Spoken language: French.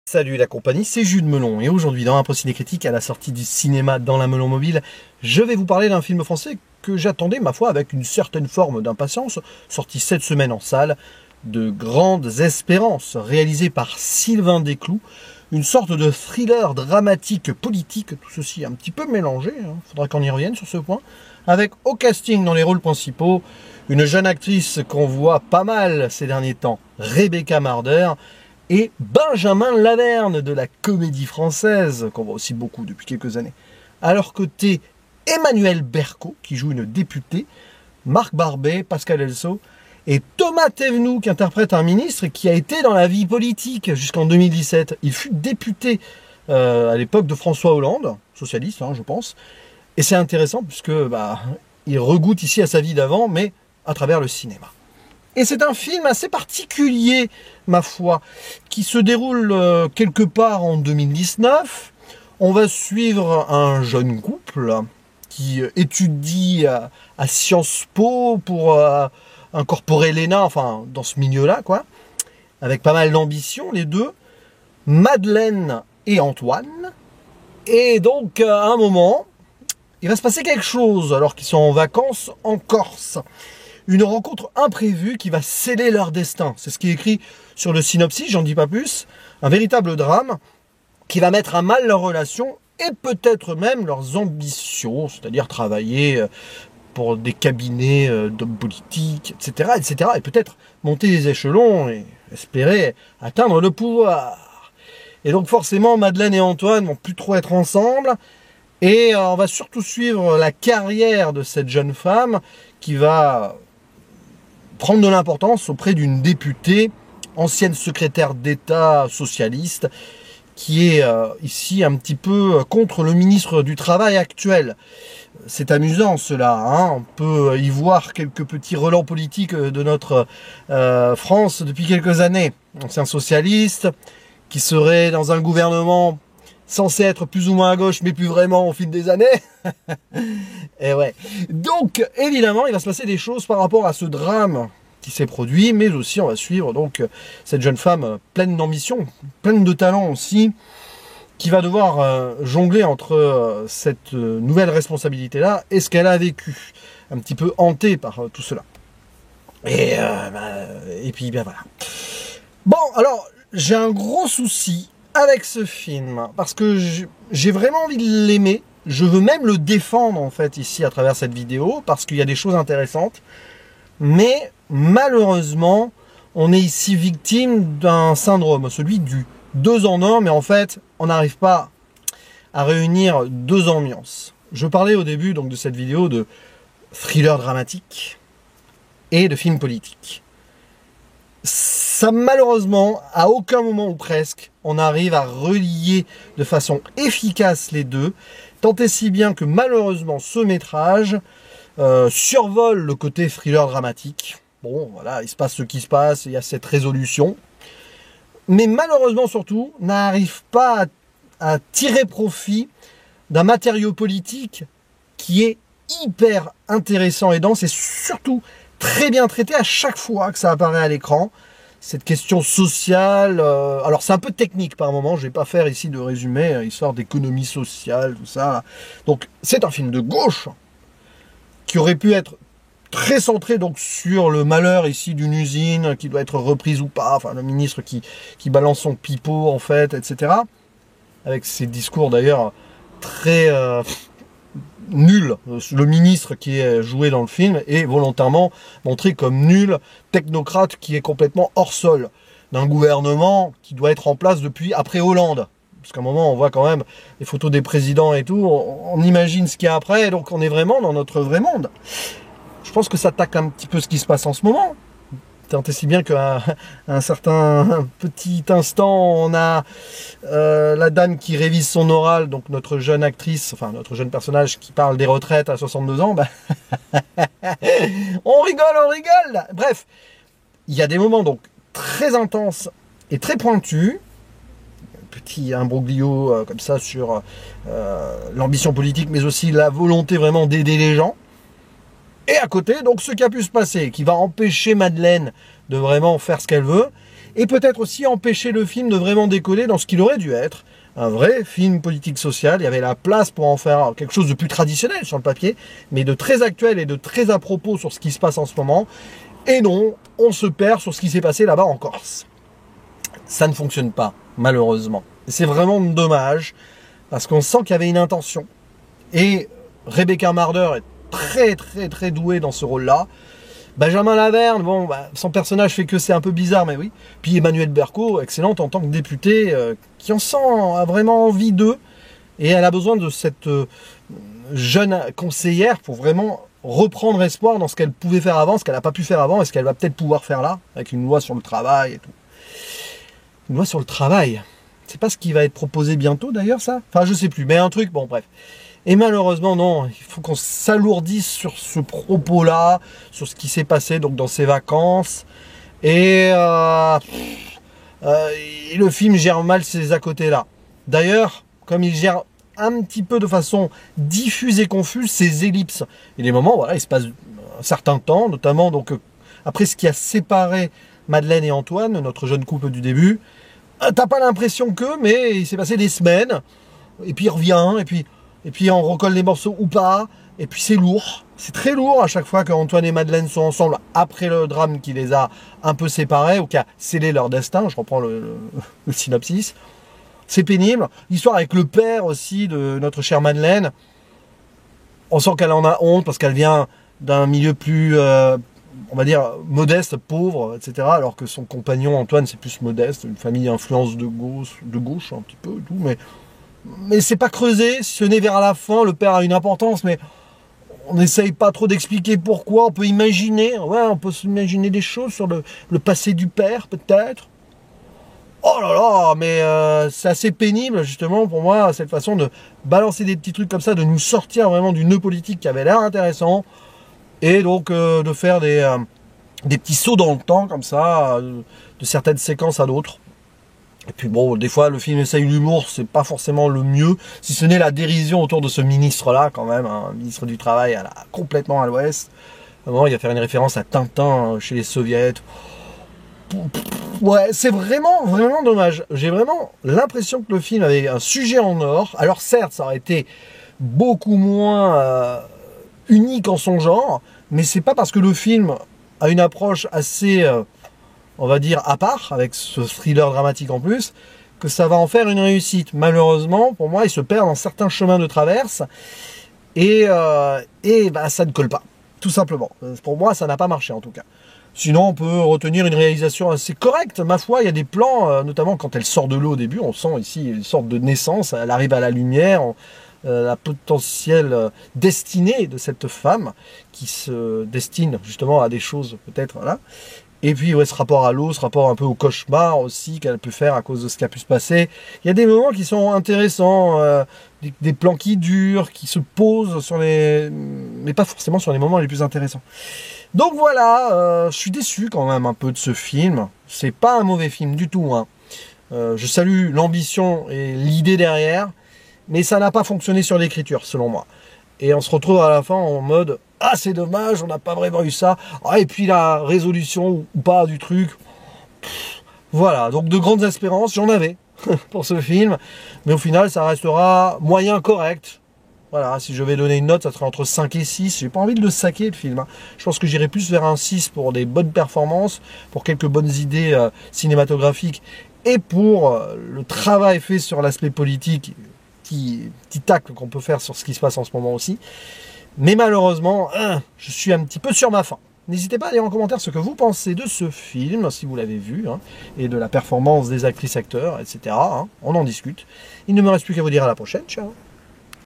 Salut la compagnie, c'est Jules Melon et aujourd'hui dans un procédé critique à la sortie du cinéma dans la Melon Mobile, je vais vous parler d'un film français que j'attendais ma foi avec une certaine forme d'impatience, sorti cette semaine en salle, de Grandes Espérances, réalisé par Sylvain Desclous, une sorte de thriller dramatique politique, tout ceci un petit peu mélangé, faudra qu'on y revienne sur ce point, avec au casting dans les rôles principaux, une jeune actrice qu'on voit pas mal ces derniers temps, Rebecca Marder, et Benjamin Laverne de la Comédie Française, qu'on voit aussi beaucoup depuis quelques années. À leur côté, Emmanuel Berco, qui joue une députée, Marc Barbet, Pascal Elso, et Thomas Thévenoud, qui interprète un ministre qui a été dans la vie politique jusqu'en 2017. Il fut député à l'époque de François Hollande, socialiste, je pense. Et c'est intéressant puisque il regoute ici à sa vie d'avant, mais à travers le cinéma. Et c'est un film assez particulier, ma foi, qui se déroule quelque part en 2019. On va suivre un jeune couple qui étudie à Sciences Po pour incorporer l'ENA, enfin dans ce milieu-là, quoi, avec pas mal d'ambition, les deux, Madeleine et Antoine. Et donc, à un moment, il va se passer quelque chose alors qu'ils sont en vacances en Corse. Une rencontre imprévue qui va sceller leur destin. C'est ce qui est écrit sur le synopsis, j'en dis pas plus. Un véritable drame qui va mettre à mal leur relation et peut-être même leurs ambitions, c'est-à-dire travailler pour des cabinets d'hommes politiques, etc., etc. Et peut-être monter les échelons et espérer atteindre le pouvoir. Et donc forcément, Madeleine et Antoine vont plus trop être ensemble. Et on va surtout suivre la carrière de cette jeune femme qui va prendre de l'importance auprès d'une députée, ancienne secrétaire d'État socialiste, qui est ici un petit peu contre le ministre du Travail actuel. C'est amusant cela, on peut y voir quelques petits relents politiques de notre France depuis quelques années. Ancien socialiste, qui serait dans un gouvernement censé être plus ou moins à gauche, mais plus vraiment au fil des années. Et ouais. Donc, évidemment, il va se passer des choses par rapport à ce drame qui s'est produit, mais aussi on va suivre donc cette jeune femme pleine d'ambition, pleine de talent aussi, qui va devoir jongler entre cette nouvelle responsabilité-là et ce qu'elle a vécu, un petit peu hantée par tout cela. Et puis, bien voilà. Bon, alors, j'ai un gros souci avec ce film, parce que j'ai vraiment envie de l'aimer. Je veux même le défendre, en fait, ici, à travers cette vidéo, parce qu'il y a des choses intéressantes. Mais, malheureusement, on est ici victime d'un syndrome, celui du 2 en 1, mais en fait, on n'arrive pas à réunir deux ambiances. Je parlais au début donc de cette vidéo de thriller dramatique et de film politique. Ça, malheureusement, à aucun moment ou presque, on arrive à relier de façon efficace les deux, tant et si bien que malheureusement ce métrage survole le côté thriller dramatique. Bon, voilà, il se passe ce qui se passe, il y a cette résolution. Mais malheureusement surtout, n'arrive pas à tirer profit d'un matériau politique qui est hyper intéressant et dense et surtout très bien traité à chaque fois que ça apparaît à l'écran. Cette question sociale, alors c'est un peu technique par moment, je vais pas faire ici de résumé, histoire d'économie sociale, tout ça. Donc c'est un film de gauche qui aurait pu être très centré donc sur le malheur ici d'une usine qui doit être reprise ou pas, enfin le ministre qui balance son pipeau en fait, etc. Avec ses discours d'ailleurs très nul. Le ministre qui est joué dans le film est volontairement montré comme nul, technocrate qui est complètement hors sol d'un gouvernement qui doit être en place depuis après Hollande. Parce qu'à un moment, on voit quand même les photos des présidents et tout, on imagine ce qu'il y a après, donc on est vraiment dans notre vrai monde. Je pense que ça attaque un petit peu ce qui se passe en ce moment. Tant et si bien qu'à un certain petit instant, on a la dame qui révise son oral, donc notre jeune actrice, enfin notre jeune personnage qui parle des retraites à 62 ans. On rigole. Bref, il y a des moments donc très intenses et très pointus. Petit imbroglio comme ça sur l'ambition politique, mais aussi la volonté vraiment d'aider les gens. Et à côté, donc ce qui a pu se passer, qui va empêcher Madeleine de vraiment faire ce qu'elle veut, et peut-être aussi empêcher le film de vraiment décoller dans ce qu'il aurait dû être, un vrai film politique-social. Il y avait la place pour en faire quelque chose de plus traditionnel sur le papier, mais de très actuel et de très à propos sur ce qui se passe en ce moment. Et non, on se perd sur ce qui s'est passé là-bas en Corse. Ça ne fonctionne pas, malheureusement. C'est vraiment dommage, parce qu'on sent qu'il y avait une intention. Et Rebecca Marder est très douée dans ce rôle-là. Benjamin Laverne, bon, son personnage fait que c'est un peu bizarre, mais oui. Puis Emmanuelle Berco, excellente en tant que députée, qui en sent, a vraiment envie d'eux. Et elle a besoin de cette jeune conseillère pour vraiment reprendre espoir dans ce qu'elle pouvait faire avant, ce qu'elle n'a pas pu faire avant, et ce qu'elle va peut-être pouvoir faire là, avec une loi sur le travail et tout. Une loi sur le travail. C'est pas ce qui va être proposé bientôt d'ailleurs, ça? Enfin, je sais plus, mais un truc, bon, bref. Et malheureusement, non, il faut qu'on s'alourdisse sur ce propos-là, sur ce qui s'est passé donc dans ses vacances. Et le film gère mal ces à côté-là. D'ailleurs, comme il gère un petit peu de façon diffuse et confuse ces ellipses. Et les moments, voilà, il se passe un certain temps, notamment donc après ce qui a séparé Madeleine et Antoine, notre jeune couple du début. T'as pas l'impression que, mais il s'est passé des semaines, et puis il revient, et puis on recolle les morceaux ou pas, et puis c'est lourd. C'est très lourd à chaque fois qu'Antoine et Madeleine sont ensemble, après le drame qui les a un peu séparés, ou qui a scellé leur destin, je reprends le synopsis. C'est pénible. L'histoire avec le père aussi de notre chère Madeleine, on sent qu'elle en a honte, parce qu'elle vient d'un milieu plus... on va dire modeste, pauvre, etc. Alors que son compagnon Antoine, c'est plus modeste, une famille influence de gauche un petit peu, et tout, mais c'est pas creusé. Si ce n'est vers la fin, le père a une importance, mais on n'essaye pas trop d'expliquer pourquoi. On peut imaginer, ouais, on peut s'imaginer des choses sur le passé du père, peut-être. Oh là là, mais c'est assez pénible, justement, pour moi, cette façon de balancer des petits trucs comme ça, de nous sortir vraiment du nœud politique qui avait l'air intéressant, et donc de faire des petits sauts dans le temps, comme ça, de certaines séquences à d'autres. Et puis bon, des fois, le film essaye l'humour, c'est pas forcément le mieux, si ce n'est la dérision autour de ce ministre-là, quand même, hein, ministre du Travail, complètement à l'ouest. Vraiment, il va faire une référence à Tintin chez les soviets. Ouais, c'est vraiment dommage. J'ai vraiment l'impression que le film avait un sujet en or. Alors certes, ça aurait été beaucoup moins unique en son genre, mais c'est pas parce que le film a une approche assez, on va dire, à part, avec ce thriller dramatique en plus, que ça va en faire une réussite. Malheureusement, pour moi, il se perd dans certains chemins de traverse, et bah, ça ne colle pas, tout simplement. Pour moi, ça n'a pas marché en tout cas. Sinon, on peut retenir une réalisation assez correcte. Ma foi, il y a des plans, notamment quand elle sort de l'eau au début, on sent ici une sorte de naissance, elle arrive à la lumière, la potentielle destinée de cette femme, qui se destine justement à des choses peut-être, voilà. Et puis, ouais, ce rapport à l'eau, ce rapport un peu au cauchemar aussi qu'elle a pu faire à cause de ce qui a pu se passer. Il y a des moments qui sont intéressants, des plans qui durent, qui se posent sur les... mais pas forcément sur les moments les plus intéressants. Donc voilà, je suis déçu quand même un peu de ce film. C'est pas un mauvais film du tout, hein. Je salue l'ambition et l'idée derrière, mais ça n'a pas fonctionné sur l'écriture, selon moi. Et on se retrouve à la fin en mode « Ah, c'est dommage, on n'a pas vraiment eu ça. Ah, » Et puis la résolution ou pas du truc. Voilà, donc de grandes espérances, j'en avais pour ce film. Mais au final, ça restera moyen correct. Voilà, si je vais donner une note, ça serait entre 5 et 6. J'ai pas envie de le saquer, le film, hein. Je pense que j'irai plus vers un 6 pour des bonnes performances, pour quelques bonnes idées cinématographiques, et pour le travail fait sur l'aspect politique, petit tacle qu'on peut faire sur ce qui se passe en ce moment aussi. Mais malheureusement, je suis un petit peu sur ma faim. N'hésitez pas à dire en commentaire ce que vous pensez de ce film, si vous l'avez vu, hein, et de la performance des actrices-acteurs, etc. Hein. On en discute. Il ne me reste plus qu'à vous dire à la prochaine. Ciao.